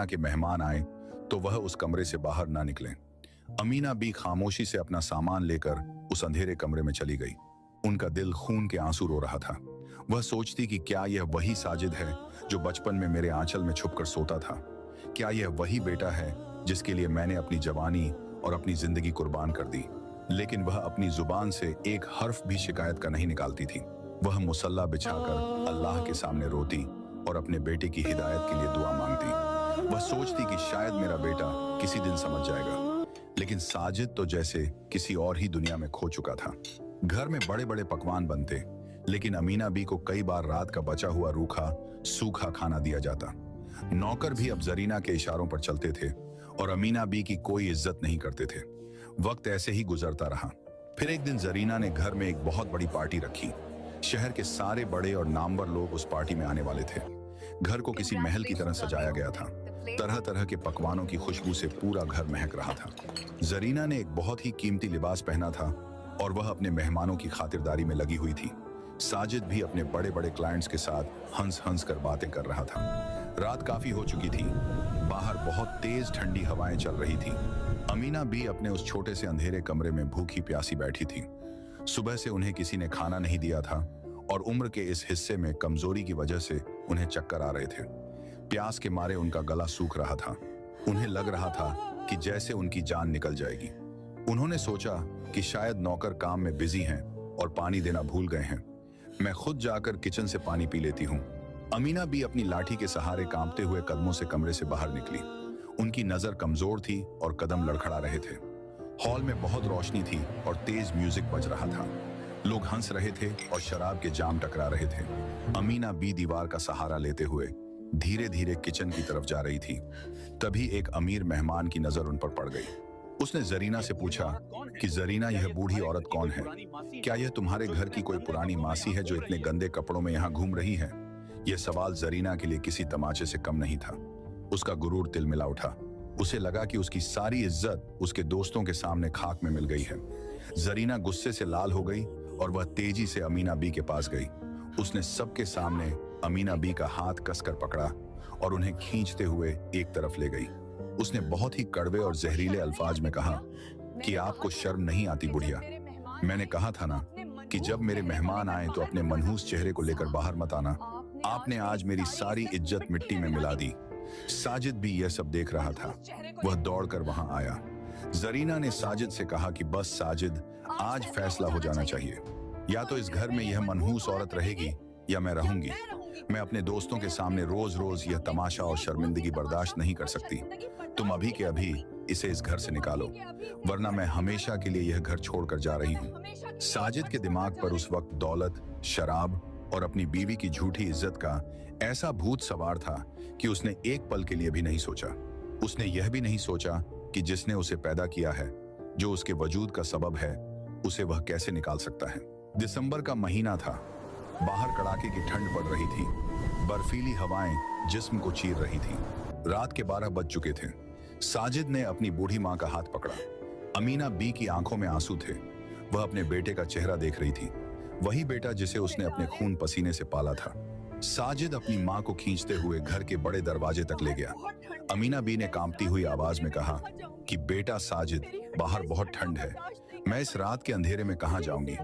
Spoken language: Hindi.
के मेहमान आए तो वह उस कमरे से बाहर ना निकलें। अमीना बी खामोशी से अपना सामान लेकर उस अंधेरे कमरे में चली गई। उनका दिल खून के आंसू रो रहा था। वह सोचती कि क्या यह वही साजिद है जो बचपन में मेरे आंचल में छुपकर सोता था? क्या यह वही बेटा है जिसके लिए मैंने अपनी जवानी और अपनी जिंदगी कुर्बान कर दी? लेकिन वह अपनी जुबान से एक हर्फ भी शिकायत का नहीं निकालती थी। वह मुसल्ला बिछाकर अल्लाह के सामने रोती और अपने बेटे की हिदायत के लिए दुआ मांगती। वह सोचती कि शायद मेरा बेटा किसी दिन समझ जाएगा। लेकिन साजिद तो जैसे किसी और ही दुनिया में खो चुका था। घर में बड़े बड़े पकवान बनते, लेकिन अमीना बी को कई बार रात का बचा हुआ रूखा सूखा खाना दिया जाता। नौकर भी अब जरीना के इशारों पर चलते थे और अमीना बी की कोई इज्जत नहीं करते थे। वक्त ऐसे ही गुजरता रहा। फिर एक दिन जरीना ने घर में एक बहुत बड़ी पार्टी रखी। शहर के सारे बड़े और नामवर लोग उस पार्टी में आने वाले थे। घर को किसी महल की तरह सजाया गया था। तरह तरह के पकवानों की खुशबू से पूरा घर महक रहा था। जरीना ने एक बहुत ही कीमती लिबास पहना था और वह अपने मेहमानों की खातिरदारी में लगी हुई थी। साजिद भी अपने बड़े बड़े क्लाइंट्स के साथ हंस हंस कर बातें कर रहा था। रात काफी हो चुकी थी। बाहर बहुत तेज ठंडी हवाएं चल रही थी। अमीना भी अपने उस छोटे से अंधेरे कमरे में भूखी प्यासी बैठी थी। सुबह से उन्हें किसी ने खाना नहीं दिया था और उम्र के इस हिस्से में कमजोरी की वजह से उन्हें चक्कर आ रहे थे। प्यास के मारे उनका गला सूख रहा था। उन्हें लग रहा था कि जैसे उनकी जान निकल जाएगी। उन्होंने सोचा कि शायद नौकर काम में बिजी हैं और पानी देना भूल गए हैं। मैं खुद जाकर किचन से पानी पी लेती हूँ। अमीना भी अपनी लाठी के सहारे कांपते हुए कदमों से कमरे से बाहर निकली। उनकी नजर कमजोर थी और कदम लड़खड़ा रहे थे। हॉल में बहुत रोशनी थी और तेज म्यूजिक बज रहा था। लोग हंस रहे थे और शराब के जाम टकरा रहे थे। अमीना बी दीवार का सहारा लेते हुए धीरे धीरे किचन की तरफ जा रही थी। तभी एक अमीर मेहमान की नजर उन पर पड़ गई। उसने जरीना से पूछा कि जरीना, यह बूढ़ी औरत कौन है? क्या यह तुम्हारे घर की कोई पुरानी मासी है जो इतने गंदे कपड़ों में यहाँ घूम रही है? यह सवाल जरीना के लिए किसी तमाचे से कम नहीं था। उसका गुरूर तिलमिला उठा। उसे लगा कि उसकी सारी इज्जत उसके दोस्तों के सामने खाक में मिल गई है। जरीना गुस्से से लाल हो गई और वह तेजी से अमीना बी के पास गई। उसने सबके सामने अमीना बी का हाथ कसकर पकड़ा और उन्हें खींचते हुए एक तरफ ले गई। उसने बहुत ही कड़वे और जहरीले अल्फाज में कहा कि आपको शर्म नहीं आती बुढ़िया? मैंने कहा था ना कि जब मेरे मेहमान आए तो अपने मनहूस चेहरे को लेकर बाहर मत आना। आपने आज मेरी सारी इज्जत मिट्टी में मिला दी। साजिद भी यह सब देख रहा था। वह दौड़कर वहां आया। जरीना ने साजिद से कहा कि बस साजिद, आज फैसला हो जाना चाहिए। या तो इस घर में यह मनहूस औरत रहेगी या मैं रहूंगी। मैं अपने दोस्तों के सामने रोज रोज यह तमाशा और शर्मिंदगी बर्दाश्त नहीं कर सकती। तुम अभी के अभी इसे इस घर से निकालो, वरना मैं हमेशा के लिए यह घर छोड़कर जा रही हूँ। साजिद के दिमाग पर उस वक्त दौलत, शराब और अपनी बीवी की झूठी इज्जत का ऐसा भूत सवार था कि उसने एक पल के लिए भी नहीं सोचा। उसने यह भी नहीं सोचा कि जिसने उसे पैदा किया है, जो उसके वजूद का सबब है, उसे वह कैसे निकाल सकता है। दिसंबर का महीना था। बाहर कड़ाके की ठंड पड़ रही थी। बर्फीली हवाएं जिस्म को चीर रही थी। रात के 12 बज चुके थे। साजिद ने अपनी बूढ़ी मां का हाथ पकड़ा। अमीना बी की आंखों में आंसू थे। वह अपने बेटे का चेहरा देख रही थी, वही बेटा जिसे उसने अपने खून पसीने से पाला था। साजिद अपनी मां को खींचते हुए घर के बड़े दरवाजे तक ले गया। अमीना बी ने कांपती हुई आवाज में कहा कि बेटा साजिद, बाहर बहुत ठंड है। मैं इस रात के अंधेरे में कहां जाऊंगी?